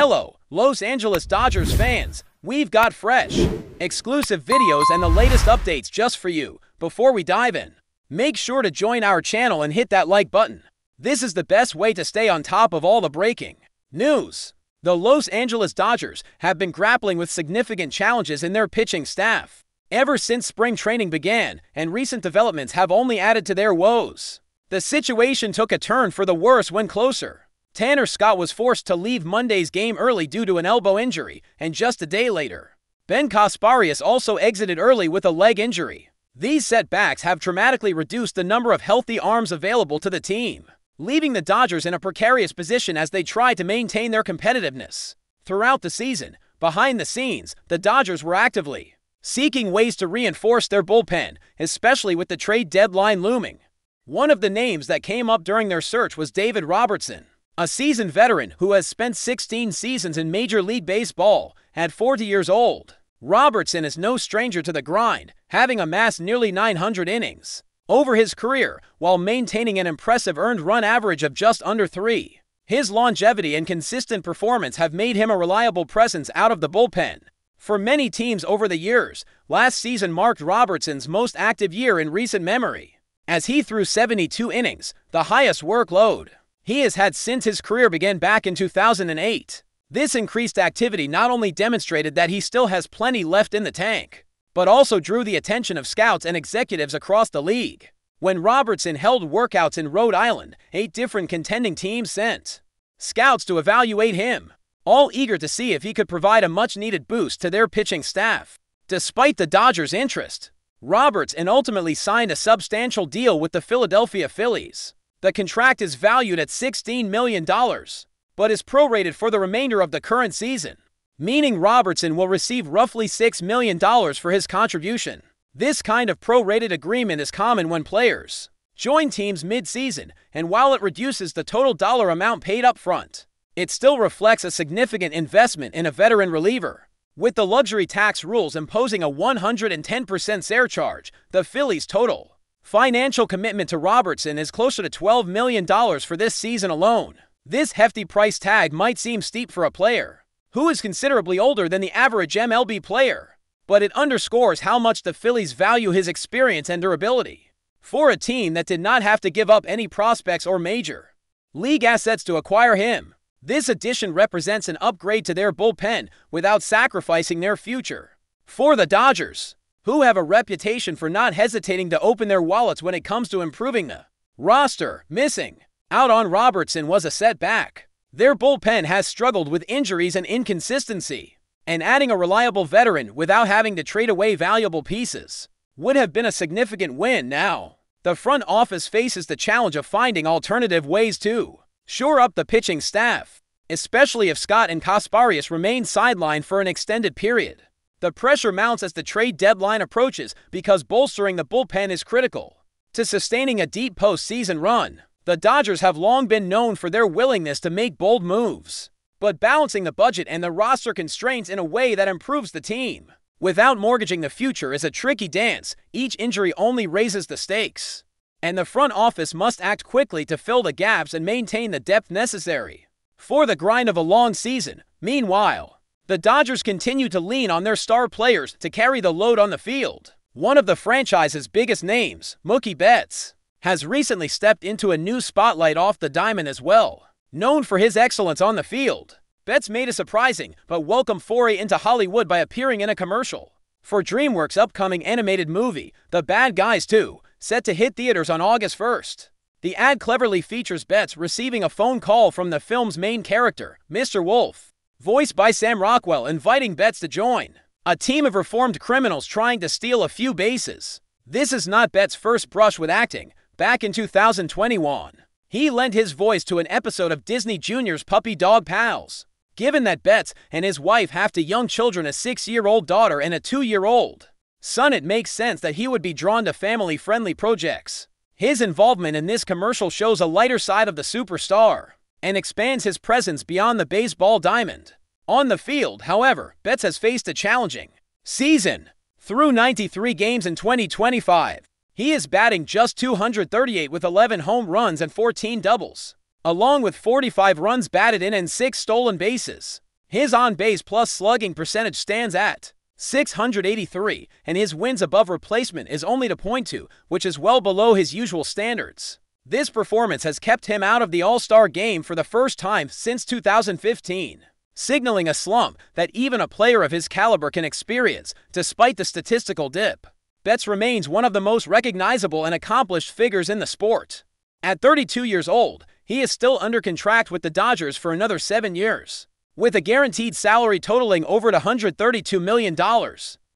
Hello, Los Angeles Dodgers fans. We've got fresh, exclusive videos and the latest updates just for you. Before we dive in, make sure to join our channel and hit that like button. This is the best way to stay on top of all the breaking news. The Los Angeles Dodgers have been grappling with significant challenges in their pitching staff ever since spring training began, and recent developments have only added to their woes. The situation took a turn for the worse when closer. Tanner Scott was forced to leave Monday's game early due to an elbow injury, and just a day later, Ben Kasparias also exited early with a leg injury. These setbacks have dramatically reduced the number of healthy arms available to the team, leaving the Dodgers in a precarious position as they try to maintain their competitiveness. Throughout the season, behind the scenes, the Dodgers were actively seeking ways to reinforce their bullpen, especially with the trade deadline looming. One of the names that came up during their search was David Robertson, a seasoned veteran who has spent 16 seasons in Major League Baseball. At 40 years old, Robertson is no stranger to the grind, having amassed nearly 900 innings over his career while maintaining an impressive earned run average of just under 3. His longevity and consistent performance have made him a reliable presence out of the bullpen. For many teams over the years, last season marked Robertson's most active year in recent memory, as he threw 72 innings, the highest workload he has had since his career began back in 2008. This increased activity not only demonstrated that he still has plenty left in the tank, but also drew the attention of scouts and executives across the league. When Robertson held workouts in Rhode Island, 8 different contending teams sent scouts to evaluate him, all eager to see if he could provide a much-needed boost to their pitching staff. Despite the Dodgers' interest, Robertson ultimately signed a substantial deal with the Philadelphia Phillies. The contract is valued at $16 million, but is prorated for the remainder of the current season, meaning Robertson will receive roughly $6 million for his contribution. This kind of prorated agreement is common when players join teams mid-season, and while it reduces the total dollar amount paid up front, it still reflects a significant investment in a veteran reliever. With the luxury tax rules imposing a 110% surcharge, the Phillies' total financial commitment to Robertson is closer to $12 million for this season alone. This hefty price tag might seem steep for a player who is considerably older than the average MLB player, but it underscores how much the Phillies value his experience and durability. For a team that did not have to give up any prospects or major league assets to acquire him, this addition represents an upgrade to their bullpen without sacrificing their future. For the Dodgers, who have a reputation for not hesitating to open their wallets when it comes to improving the roster, missing out on Robertson was a setback. Their bullpen has struggled with injuries and inconsistency, and adding a reliable veteran without having to trade away valuable pieces would have been a significant win. Now, the front office faces the challenge of finding alternative ways to shore up the pitching staff, especially if Scott and Kasparias remain sidelined for an extended period. The pressure mounts as the trade deadline approaches because bolstering the bullpen is critical to sustaining a deep postseason run. The Dodgers have long been known for their willingness to make bold moves, but balancing the budget and the roster constraints in a way that improves the team without mortgaging the future is a tricky dance. Each injury only raises the stakes, and the front office must act quickly to fill the gaps and maintain the depth necessary for the grind of a long season. Meanwhile, the Dodgers continue to lean on their star players to carry the load on the field. One of the franchise's biggest names, Mookie Betts, has recently stepped into a new spotlight off the diamond as well. Known for his excellence on the field, Betts made a surprising but welcome foray into Hollywood by appearing in a commercial for DreamWorks' upcoming animated movie, The Bad Guys 2, set to hit theaters on August 1st. The ad cleverly features Betts receiving a phone call from the film's main character, Mr. Wolf, voiced by Sam Rockwell, inviting Betts to join a team of reformed criminals trying to steal a few bases. This is not Betts' first brush with acting. Back in 2021, he lent his voice to an episode of Disney Junior's Puppy Dog Pals. Given that Betts and his wife have 2 young children, a 6-year-old daughter and a 2-year-old son, it makes sense that he would be drawn to family-friendly projects. His involvement in this commercial shows a lighter side of the superstar and expands his presence beyond the baseball diamond. On the field, however, Betts has faced a challenging season. Through 93 games in 2025, he is batting just .238 with 11 home runs and 14 doubles, along with 45 runs batted in and 6 stolen bases. His on-base plus slugging percentage stands at .683, and his wins above replacement is only .2, which is well below his usual standards. This performance has kept him out of the All-Star game for the first time since 2015, signaling a slump that even a player of his caliber can experience despite the statistical dip. Betts remains one of the most recognizable and accomplished figures in the sport. At 32 years old, he is still under contract with the Dodgers for another 7 years, with a guaranteed salary totaling over $132 million.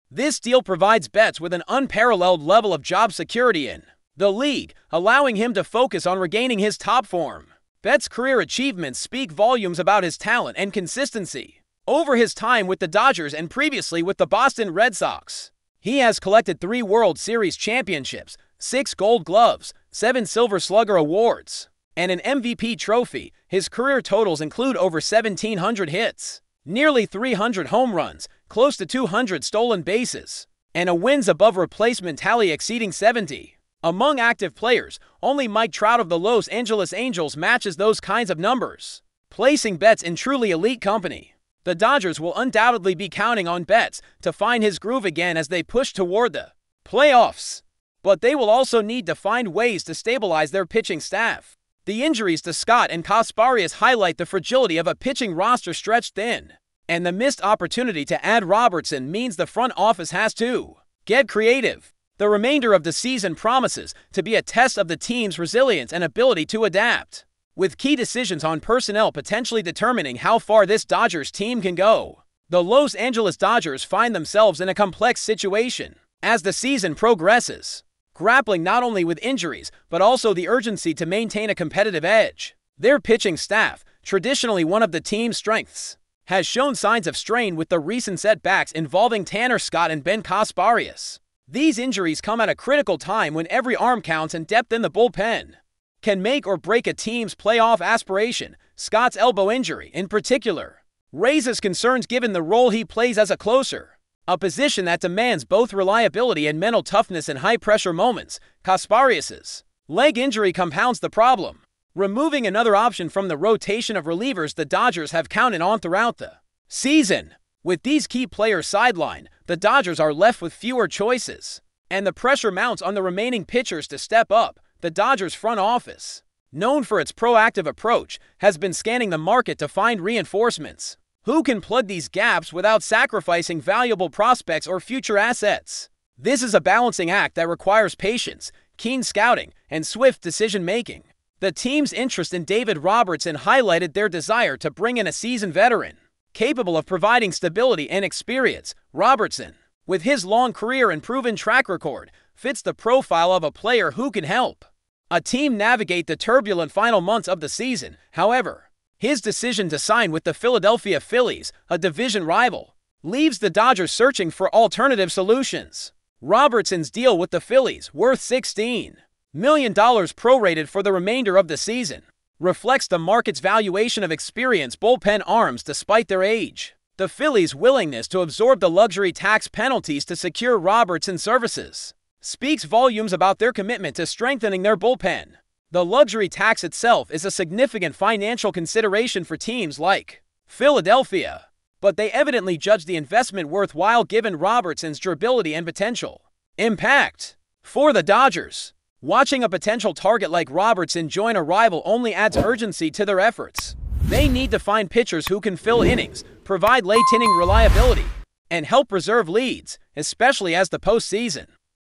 This deal provides Betts with an unparalleled level of job security in the league, allowing him to focus on regaining his top form. Betts' career achievements speak volumes about his talent and consistency. Over his time with the Dodgers and previously with the Boston Red Sox, he has collected 3 World Series championships, 6 Gold Gloves, 7 Silver Slugger awards, and an MVP trophy. His career totals include over 1,700 hits, nearly 300 home runs, close to 200 stolen bases, and a wins above replacement tally exceeding 70. Among active players, only Mike Trout of the Los Angeles Angels matches those kinds of numbers, placing Betts in truly elite company. The Dodgers will undoubtedly be counting on Betts to find his groove again as they push toward the playoffs, but they will also need to find ways to stabilize their pitching staff. The injuries to Scott and Kasparias highlight the fragility of a pitching roster stretched thin, and the missed opportunity to add Robertson means the front office has to get creative. The remainder of the season promises to be a test of the team's resilience and ability to adapt, with key decisions on personnel potentially determining how far this Dodgers team can go. The Los Angeles Dodgers find themselves in a complex situation as the season progresses, grappling not only with injuries but also the urgency to maintain a competitive edge. Their pitching staff, traditionally one of the team's strengths, has shown signs of strain with the recent setbacks involving Tanner Scott and Ben Kasparias. These injuries come at a critical time when every arm counts and depth in the bullpen can make or break a team's playoff aspiration. Scott's elbow injury, in particular, raises concerns given the role he plays as a closer, a position that demands both reliability and mental toughness in high-pressure moments. Kasparias's leg injury compounds the problem, removing another option from the rotation of relievers the Dodgers have counted on throughout the season. With these key players sidelined, the Dodgers are left with fewer choices, and the pressure mounts on the remaining pitchers to step up. The Dodgers front office, known for its proactive approach, has been scanning the market to find reinforcements who can plug these gaps without sacrificing valuable prospects or future assets. This is a balancing act that requires patience, keen scouting, and swift decision-making. The team's interest in David Robertson highlighted their desire to bring in a seasoned veteran capable of providing stability and experience. Robertson, with his long career and proven track record, fits the profile of a player who can help a team navigate the turbulent final months of the season. However, his decision to sign with the Philadelphia Phillies, a division rival, leaves the Dodgers searching for alternative solutions. Robertson's deal with the Phillies, worth $16 million prorated for the remainder of the season, reflects the market's valuation of experienced bullpen arms despite their age. The Phillies' willingness to absorb the luxury tax penalties to secure Robertson's services speaks volumes about their commitment to strengthening their bullpen. The luxury tax itself is a significant financial consideration for teams like Philadelphia, but they evidently judge the investment worthwhile given Robertson's durability and potential impact. For the Dodgers, watching a potential target like Robertson join a rival only adds urgency to their efforts. They need to find pitchers who can fill innings, provide late-inning reliability, and help preserve leads, especially as the postseason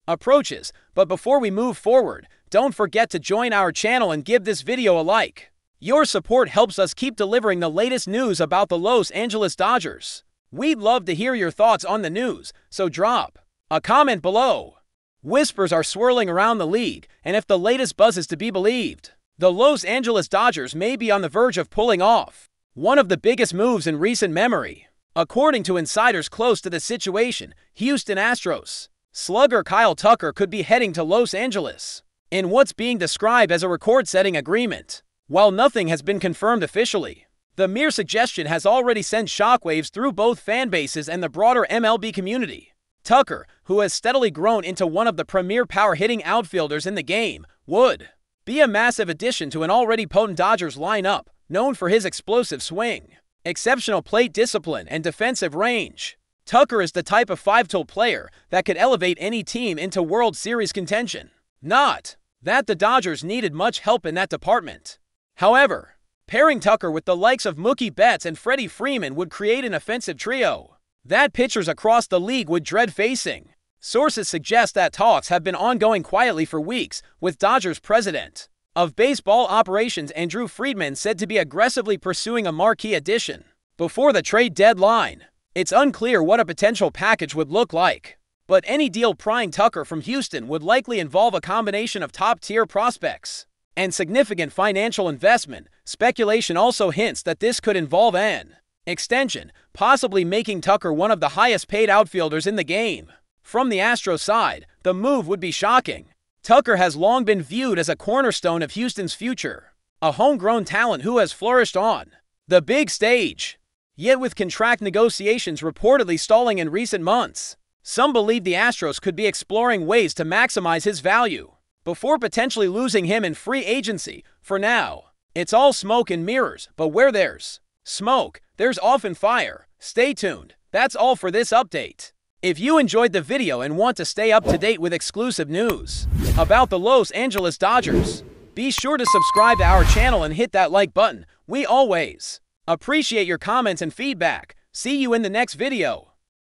approaches. But before we move forward, don't forget to join our channel and give this video a like. Your support helps us keep delivering the latest news about the Los Angeles Dodgers. We'd love to hear your thoughts on the news, so drop a comment below. Whispers are swirling around the league, and if the latest buzz is to be believed, the Los Angeles Dodgers may be on the verge of pulling off one of the biggest moves in recent memory. According to insiders close to the situation, Houston Astros slugger Kyle Tucker could be heading to Los Angeles in what's being described as a record-setting agreement. While nothing has been confirmed officially, the mere suggestion has already sent shockwaves through both fan bases and the broader MLB community. Tucker, who has steadily grown into one of the premier power-hitting outfielders in the game, would be a massive addition to an already potent Dodgers lineup, known for his explosive swing. exceptional plate discipline, and defensive range. Tucker is the type of five-tool player that could elevate any team into World Series contention. Not that the Dodgers needed much help in that department. However, pairing Tucker with the likes of Mookie Betts and Freddie Freeman would create an offensive trio that pitchers across the league would dread facing. Sources suggest that talks have been ongoing quietly for weeks, with Dodgers president of baseball operations Andrew Friedman said to be aggressively pursuing a marquee addition before the trade deadline. It's unclear what a potential package would look like, but any deal prying Tucker from Houston would likely involve a combination of top-tier prospects and significant financial investment. Speculation also hints that this could involve an extension, possibly making Tucker one of the highest-paid outfielders in the game. From the Astros side, the move would be shocking. Tucker has long been viewed as a cornerstone of Houston's future, a homegrown talent who has flourished on the big stage. Yet with contract negotiations reportedly stalling in recent months, some believe the Astros could be exploring ways to maximize his value before potentially losing him in free agency. For now, it's all smoke and mirrors, but where there's smoke, there's often fire. Stay tuned. That's all for this update. If you enjoyed the video and want to stay up to date with exclusive news about the Los Angeles Dodgers, be sure to subscribe to our channel and hit that like button. We always appreciate your comments and feedback. See you in the next video.